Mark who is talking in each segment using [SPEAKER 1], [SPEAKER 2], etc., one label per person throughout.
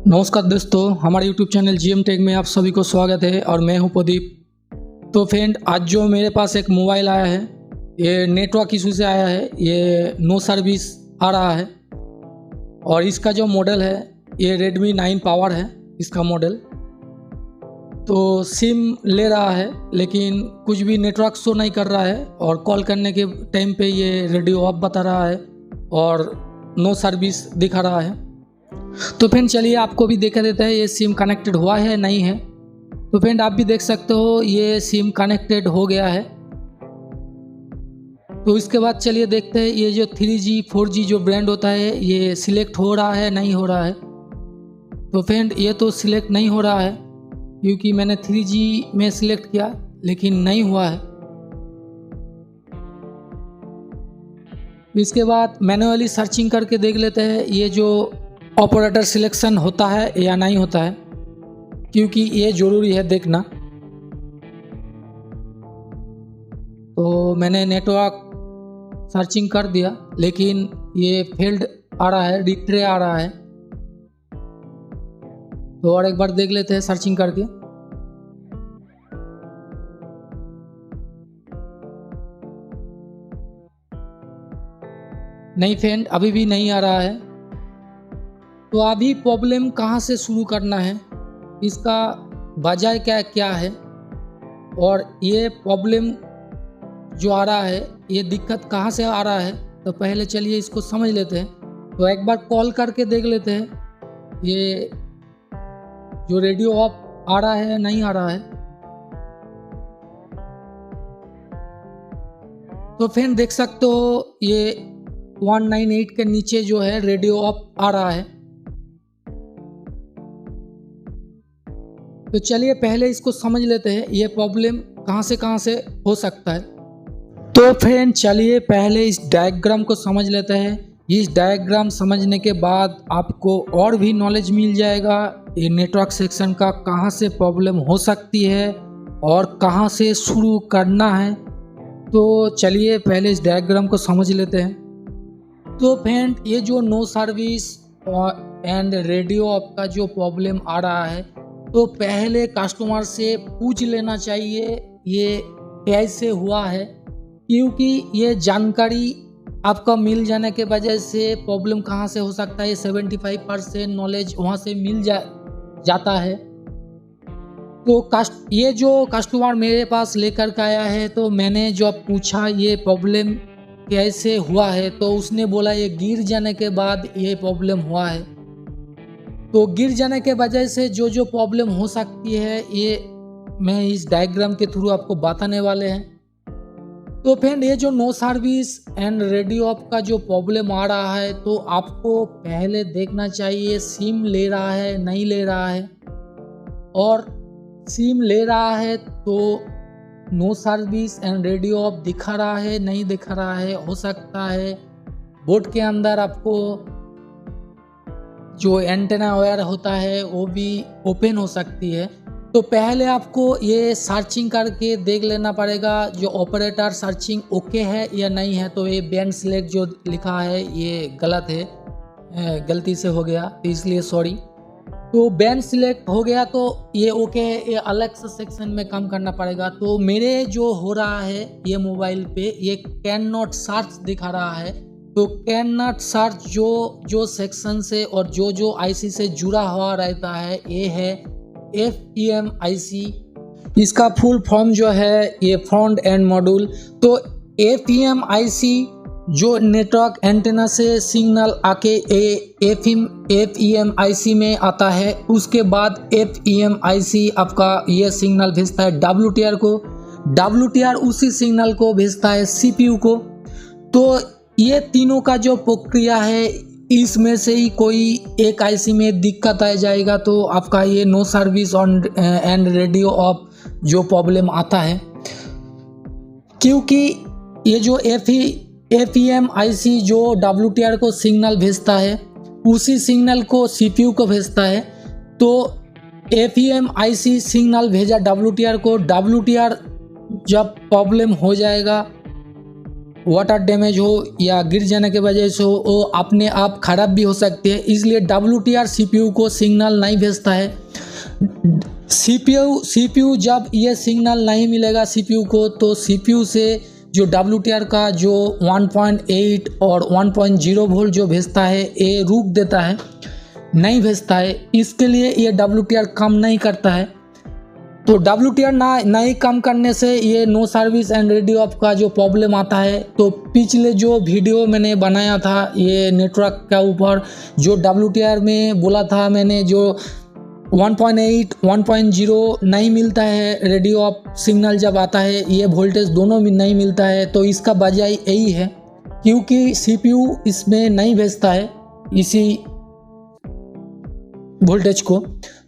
[SPEAKER 1] नमस्कार दोस्तों, हमारे YouTube चैनल GM टेक में आप सभी को स्वागत है और मैं हूं प्रदीप। तो फ्रेंड, आज जो मेरे पास एक मोबाइल आया है, ये नेटवर्क इशू से आया है। ये नो सर्विस आ रहा है और इसका जो मॉडल है ये Redmi 9 पावर है इसका मॉडल। तो सिम ले रहा है लेकिन कुछ भी नेटवर्क शो नहीं कर रहा है और कॉल करने के टाइम पे ये रेडियो ऑफ बता रहा है और नो सर्विस दिखा रहा है। तो फ्रेंड चलिए आपको भी देखा देता है ये सिम कनेक्टेड हुआ है नहीं है। तो फ्रेंड आप भी देख सकते हो ये सिम कनेक्टेड हो गया है। तो इसके बाद चलिए देखते हैं ये जो 3G 4G जो ब्रांड होता है ये सिलेक्ट हो रहा है नहीं हो रहा है। तो फ्रेंड ये तो सिलेक्ट नहीं हो रहा है क्योंकि मैंने 3G में सिलेक्ट किया लेकिन नहीं हुआ है। इसके बाद मैन्युअली सर्चिंग करके देख लेते हैं ये जो ऑपरेटर सिलेक्शन होता है या नहीं होता है, क्योंकि ये ज़रूरी है देखना। तो मैंने नेटवर्क सर्चिंग कर दिया लेकिन ये फेल्ड आ रहा है, रिट्रे आ रहा है। तो और एक बार देख लेते हैं सर्चिंग करके। नहीं फ्रेंड, अभी भी नहीं आ रहा है। तो अभी प्रॉब्लम कहाँ से शुरू करना है, इसका वजह क्या है और ये प्रॉब्लम जो आ रहा है ये दिक्कत कहाँ से आ रहा है, तो पहले चलिए इसको समझ लेते हैं। तो एक बार कॉल करके देख लेते हैं ये जो रेडियो ऑफ आ रहा है या नहीं आ रहा है। तो फिर देख सकते हो ये 198 के नीचे जो है रेडियो ऑफ आ रहा है। तो चलिए पहले इसको समझ लेते हैं ये प्रॉब्लम कहाँ से हो सकता है। तो फ्रेंड चलिए पहले इस डायग्राम को समझ लेते हैं। इस डायग्राम समझने के बाद आपको और भी नॉलेज मिल जाएगा ये नेटवर्क सेक्शन का कहाँ से प्रॉब्लम हो सकती है और कहाँ से शुरू करना है। तो चलिए पहले इस डायग्राम को समझ लेते हैं। तो फ्रेंड ये जो no service and radio off का जो प्रॉब्लम आ रहा है, तो पहले कस्टमर से पूछ लेना चाहिए ये कैसे हुआ है, क्योंकि ये जानकारी आपका मिल जाने के वजह से प्रॉब्लम कहाँ से हो सकता है 75% नॉलेज वहाँ से मिल जाता है। तो ये जो कस्टमर मेरे पास लेकर के आया है, तो मैंने जब पूछा ये प्रॉब्लम कैसे हुआ है, तो उसने बोला ये गिर जाने के बाद ये प्रॉब्लम हुआ है। तो गिर जाने के वजह से जो प्रॉब्लम हो सकती है ये मैं इस डायग्राम के थ्रू आपको बताने वाले हैं। तो फ्रेंड ये जो no service and radio off का जो प्रॉब्लम आ रहा है, तो आपको पहले देखना चाहिए सिम ले रहा है नहीं ले रहा है। और सिम ले रहा है तो no service and radio off दिखा रहा है नहीं दिखा रहा है। हो सकता है बोर्ड के अंदर आपको जो एंटेना वायर होता है वो भी ओपन हो सकती है। तो पहले आपको ये सर्चिंग करके देख लेना पड़ेगा जो ऑपरेटर सर्चिंग ओके है या नहीं है। तो ये बैंड सिलेक्ट जो लिखा है ये गलत है, गलती से हो गया इसलिए सॉरी। तो बैंड सिलेक्ट हो गया तो ये ओके है, ये अलग से सेक्शन में काम करना पड़ेगा। तो मेरे जो हो रहा है ये मोबाइल पे ये कैन नॉट सर्च दिखा रहा है। तो कैन नॉट सर्च जो सेक्शन से और जो आईसी से जुड़ा हुआ रहता है ये है FEM IC। इसका फुल फॉर्म जो है ये फ्रंट एंड मॉड्यूल। तो FEM IC जो नेटवर्क एंटेना से सिग्नल आके FEM IC में आता है, उसके बाद FEM IC आपका ये सिग्नल भेजता है WTR को, WTR उसी सिग्नल को भेजता है CPU को। तो ये तीनों का जो प्रक्रिया है इसमें से ही कोई एक आईसी में दिक्कत आ जाएगा तो आपका ये no service and radio off जो प्रॉब्लम आता है। क्योंकि ये जो FEM IC जो WTR को सिग्नल भेजता है उसी सिग्नल को CPU को भेजता है। तो FEM IC सिग्नल भेजा WTR को, WTR जब प्रॉब्लम हो जाएगा वाटर डैमेज हो या गिर जाने के वजह से हो, वो अपने आप खराब भी हो सकती है। इसलिए WTR CPU को सिग्नल नहीं भेजता है। CPU जब ये सिग्नल नहीं मिलेगा CPU को, तो CPU से जो WTR का जो 1.8 और 1.0 वोल्ट जो भेजता है ये रुक देता है, नहीं भेजता है। इसके लिए ये WTR काम नहीं करता है। तो WTR नहीं काम करने से ये no service and radio off का जो प्रॉब्लम आता है। तो पिछले जो वीडियो मैंने बनाया था ये नेटवर्क के ऊपर, जो WTR में बोला था मैंने, जो 1.8 1.0 नहीं मिलता है रेडियो ऑफ सिग्नल जब आता है, ये वोल्टेज दोनों में नहीं मिलता है। तो इसका वजह यही है क्योंकि CPU इसमें नहीं भेजता है इसी वोल्टेज को।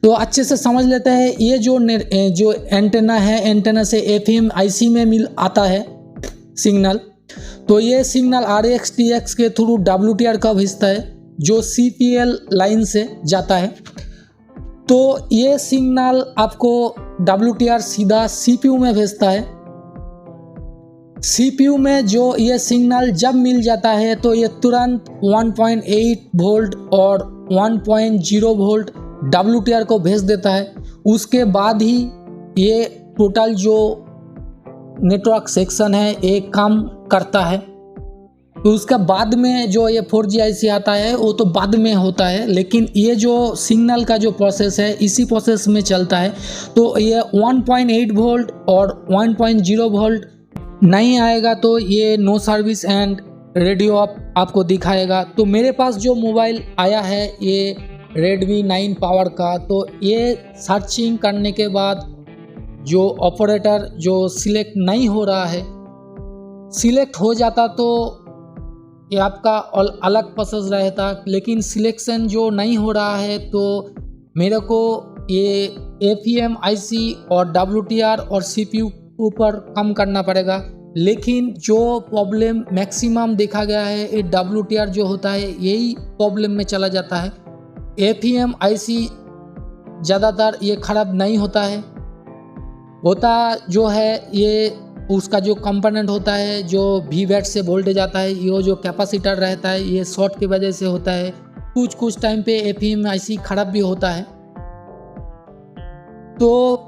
[SPEAKER 1] तो अच्छे से समझ लेते हैं। ये जो एंटेना है, एंटेना से FM IC में आता है सिग्नल। तो ये सिग्नल RX TX के थ्रू WTR का भेजता है जो CPL लाइन से जाता है। तो ये सिग्नल आपको WTR सीधा CPU में भेजता है। CPU में जो ये सिग्नल जब मिल जाता है तो ये तुरंत 1.8 वोल्ट और 1.0 वोल्ट WTR को भेज देता है। उसके बाद ही ये टोटल जो नेटवर्क सेक्शन है ये काम करता है। तो उसका बाद में जो ये 4G IC आता है वो तो बाद में होता है, लेकिन ये जो सिग्नल का जो प्रोसेस है इसी प्रोसेस में चलता है। तो ये 1.8 वोल्ट और 1.0 वोल्ट नहीं आएगा तो ये no service and radio off आपको दिखाएगा। तो मेरे पास जो मोबाइल आया है ये Redmi 9 पावर का, तो ये सर्चिंग करने के बाद जो ऑपरेटर जो सिलेक्ट नहीं हो रहा है, सिलेक्ट हो जाता तो ये आपका अलग प्रोसेस रहता, लेकिन सिलेक्शन जो नहीं हो रहा है तो मेरे को ये FM IC और WTR और CPU ऊपर कम करना पड़ेगा। लेकिन जो प्रॉब्लम मैक्सिमम देखा गया है ये WTR जो होता है यही प्रॉब्लम में चला जाता है। FM IC ज़्यादातर ये ख़राब नहीं होता है, होता जो है ये उसका जो कंपोनेंट होता है जो VWAT से वोल्टेज आता है, ये जो कैपेसिटर रहता है ये शॉर्ट की वजह से होता है। कुछ टाइम पे FM IC ख़राब भी होता है। तो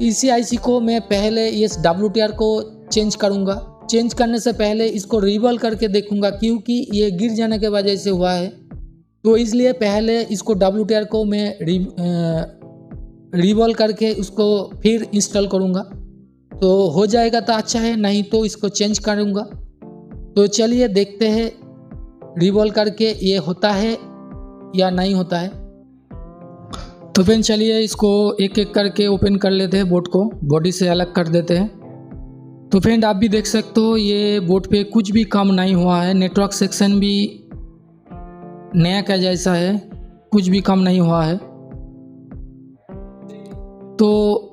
[SPEAKER 1] इसी IC को मैं पहले इस WTR को चेंज करूँगा। चेंज करने से पहले इसको रिवॉल्व करके देखूँगा क्योंकि ये गिर जाने के वजह से हुआ है। तो इसलिए पहले इसको WTR को मैं रिवॉल्व करके उसको फिर इंस्टॉल करूँगा। तो हो जाएगा तो अच्छा है, नहीं तो इसको चेंज करूँगा। तो चलिए देखते हैं रिवॉल्व करके ये होता है या नहीं होता है। तो फिर चलिए इसको एक एक करके ओपन कर लेते हैं, बोर्ड को बॉडी से अलग कर देते हैं। तो फ्रेंड आप भी देख सकते हो ये बोर्ड पे कुछ भी काम नहीं हुआ है, नेटवर्क सेक्शन भी नया का जैसा है, कुछ भी काम नहीं हुआ है। तो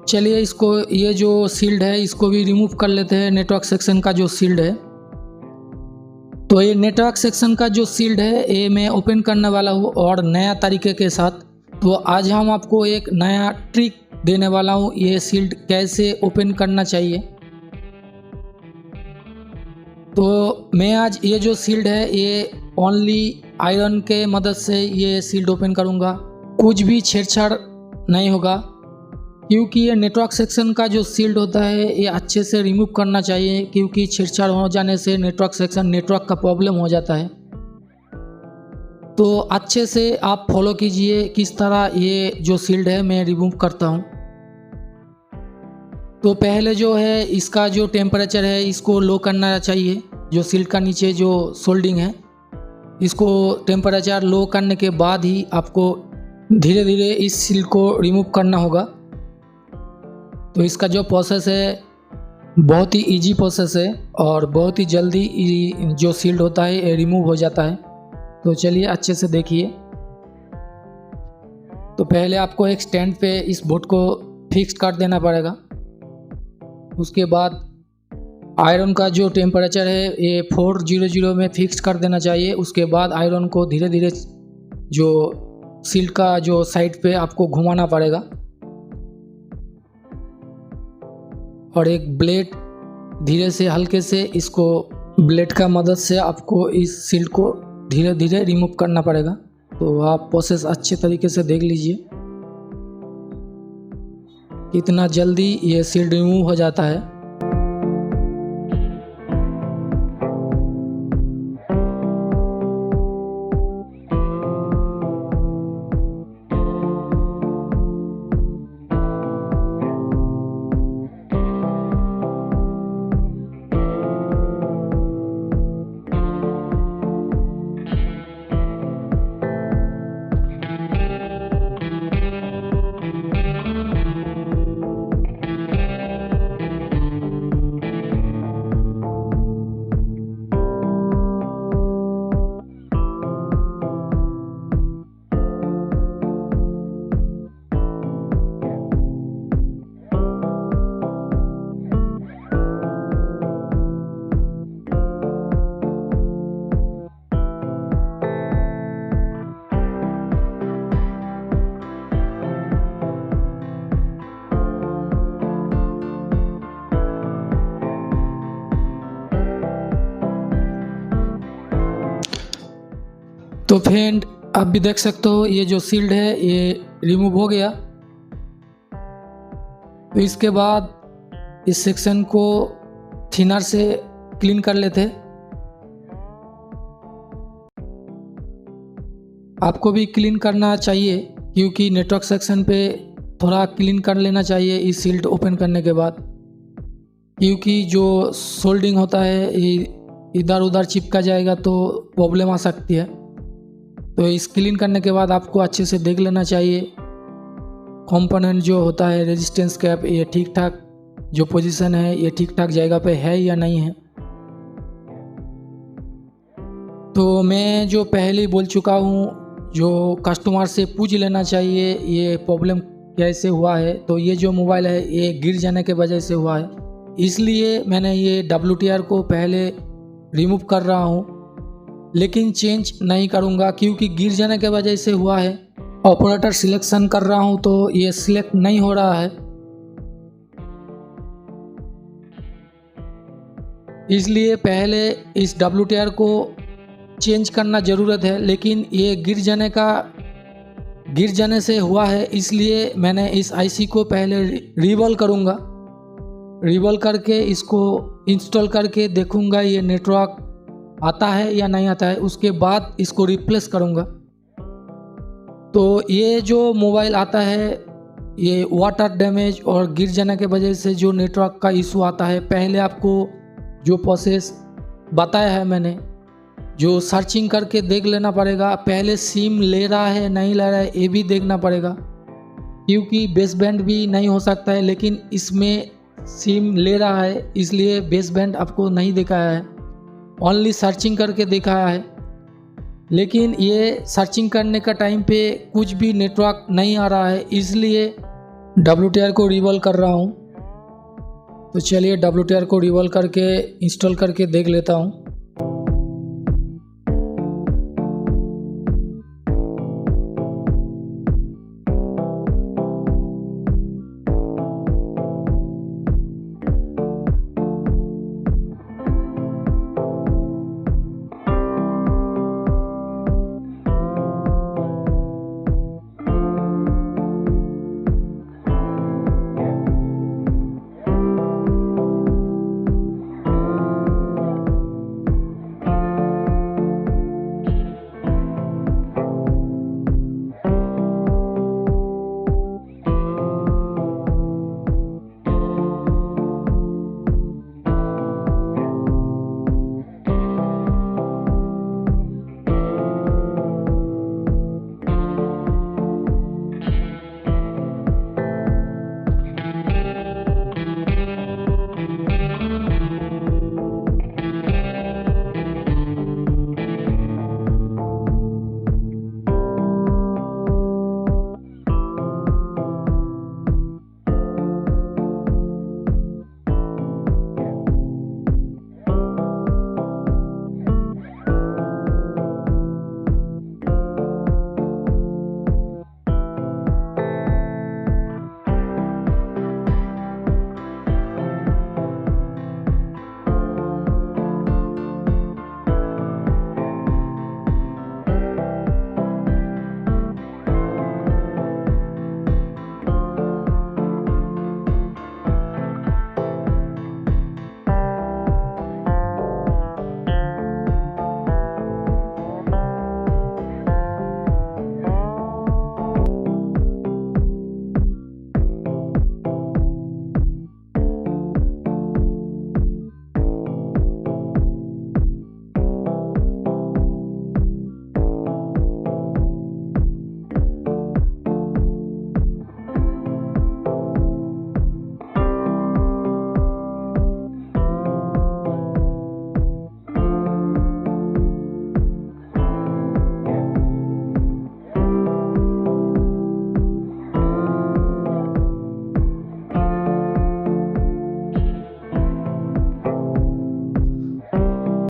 [SPEAKER 1] चलिए इसको ये जो शील्ड है इसको भी रिमूव कर लेते हैं, नेटवर्क सेक्शन का जो शील्ड है। तो ये नेटवर्क सेक्शन का जो शील्ड है ये मैं ओपन करने वाला हूँ और नया तरीके के साथ। तो आज हम आपको एक नया ट्रिक देने वाला हूँ, ये शील्ड कैसे ओपन करना चाहिए। तो मैं आज ये जो शील्ड है ये ओनली आयरन के मदद से ये शील्ड ओपन करूँगा, कुछ भी छेड़छाड़ नहीं होगा क्योंकि ये नेटवर्क सेक्शन का जो शील्ड होता है ये अच्छे से रिमूव करना चाहिए क्योंकि छेड़छाड़ हो जाने से नेटवर्क का प्रॉब्लम हो जाता है। तो अच्छे से आप फॉलो कीजिए किस तरह ये जो शील्ड है मैं रिमूव करता हूँ। तो पहले जो है इसका जो टेम्परेचर है इसको लो करना चाहिए, जो शील्ड का नीचे जो सोल्डिंग है इसको टेम्परेचर लो करने के बाद ही आपको धीरे धीरे इस शील्ड को रिमूव करना होगा। तो इसका जो प्रोसेस है बहुत ही इजी प्रोसेस है और बहुत ही जल्दी जो शील्ड होता है ये रिमूव हो जाता है। तो चलिए अच्छे से देखिए। तो पहले आपको एक स्टैंड पे इस बोर्ड को फिक्स कर देना पड़ेगा। उसके बाद आयरन का जो टेम्परेचर है ये 400 में फिक्स कर देना चाहिए। उसके बाद आयरन को धीरे धीरे जो शील्ड का जो साइड पे आपको घुमाना पड़ेगा और एक ब्लेड धीरे से हल्के से इसको ब्लेड का मदद से आपको इस सील्ड को धीरे धीरे रिमूव करना पड़ेगा। तो आप प्रोसेस अच्छे तरीके से देख लीजिए कितना जल्दी ये सील्ड रिमूव हो जाता है। तो फ्रेंड आप भी देख सकते हो ये जो सील्ड है ये रिमूव हो गया। तो इसके बाद इस सेक्शन को थिनर से क्लीन कर लेते। आपको भी क्लीन करना चाहिए क्योंकि नेटवर्क सेक्शन पे थोड़ा क्लीन कर लेना चाहिए इस सील्ड ओपन करने के बाद, क्योंकि जो सोल्डिंग होता है इधर उधर चिपका जाएगा तो प्रॉब्लम आ सकती है। तो इस क्लीन करने के बाद आपको अच्छे से देख लेना चाहिए कंपोनेंट जो होता है रेजिस्टेंस कैप ये ठीक ठाक जो पोजीशन है ये ठीक ठाक जगह पे है या नहीं है। तो मैं जो पहले बोल चुका हूँ जो कस्टमर से पूछ लेना चाहिए ये प्रॉब्लम कैसे हुआ है। तो ये जो मोबाइल है ये गिर जाने के वजह से हुआ है, इसलिए मैंने ये WTR को पहले रिमूव कर रहा हूँ, लेकिन चेंज नहीं करूँगा क्योंकि गिर जाने के वजह से हुआ है। ऑपरेटर सिलेक्शन कर रहा हूँ तो ये सिलेक्ट नहीं हो रहा है, इसलिए पहले इस WTR को चेंज करना ज़रूरत है। लेकिन ये गिर जाने से हुआ है, इसलिए मैंने इस IC को पहले रिवॉल्व करूँगा। रिवॉल्व करके इसको इंस्टॉल करके देखूँगा ये नेटवर्क आता है या नहीं आता है, उसके बाद इसको रिप्लेस करूँगा। तो ये जो मोबाइल आता है ये वाटर डैमेज और गिर जाने के वजह से जो नेटवर्क का इशू आता है, पहले आपको जो प्रोसेस बताया है मैंने, जो सर्चिंग करके देख लेना पड़ेगा। पहले सिम ले रहा है नहीं ले रहा है ये भी देखना पड़ेगा, क्योंकि बेस बैंड भी नहीं हो सकता है, लेकिन इसमें सिम ले रहा है इसलिए बेस बैंड आपको नहीं दिखाया है, ओनली सर्चिंग करके दिखाया है। लेकिन ये सर्चिंग करने का टाइम पे कुछ भी नेटवर्क नहीं आ रहा है, इसलिए WTR को रिवॉल्व कर रहा हूँ। तो चलिए WTR को रिवॉल्व करके इंस्टॉल करके देख लेता हूँ।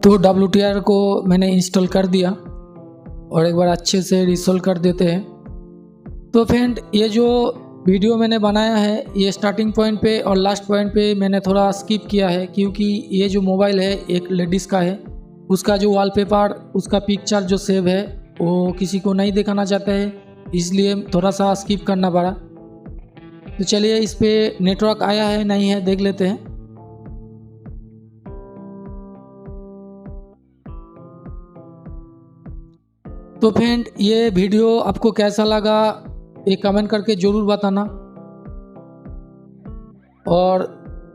[SPEAKER 1] तो WTR को मैंने इंस्टॉल कर दिया और एक बार अच्छे से रिसोल्व कर देते हैं। तो फ्रेंड, ये जो वीडियो मैंने बनाया है ये स्टार्टिंग पॉइंट पे और लास्ट पॉइंट पे मैंने थोड़ा स्किप किया है, क्योंकि ये जो मोबाइल है एक लेडीज़ का है, उसका जो वॉलपेपर, उसका पिक्चर जो सेव है वो किसी को नहीं दिखाना चाहते हैं, इसलिए थोड़ा सा स्किप करना पड़ा। तो चलिए इस पे नेटवर्क आया है नहीं है देख लेते हैं। तो फ्रेंड, ये वीडियो आपको कैसा लगा ये कमेंट करके ज़रूर बताना। और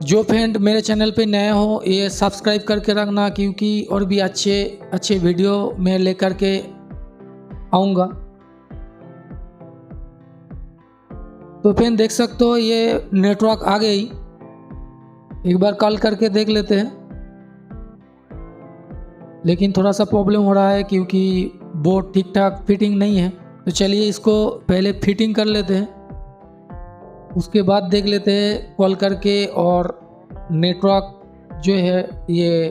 [SPEAKER 1] जो फ्रेंड मेरे चैनल पे नए हो ये सब्सक्राइब करके रखना, क्योंकि और भी अच्छे अच्छे वीडियो मैं लेकर के आऊँगा। तो फ्रेंड देख सकते हो ये नेटवर्क आ गई, एक बार कॉल करके देख लेते हैं। लेकिन थोड़ा सा प्रॉब्लम हो रहा है क्योंकि बोर्ड ठीक ठाक फिटिंग नहीं है। तो चलिए इसको पहले फिटिंग कर लेते हैं, उसके बाद देख लेते हैं कॉल करके और नेटवर्क जो है ये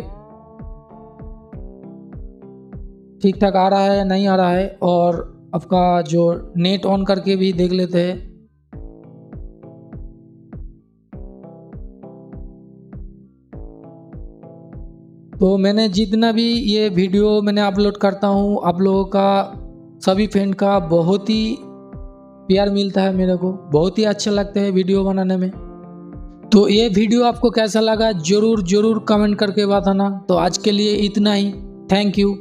[SPEAKER 1] ठीक ठाक आ रहा है या नहीं आ रहा है, और आपका जो नेट ऑन करके भी देख लेते हैं। तो मैंने जितना भी ये वीडियो मैंने अपलोड करता हूँ, आप लोगों का सभी फ्रेंड का बहुत ही प्यार मिलता है, मेरे को बहुत ही अच्छा लगता है वीडियो बनाने में। तो ये वीडियो आपको कैसा लगा ज़रूर कमेंट करके बताना। तो आज के लिए इतना ही, थैंक यू।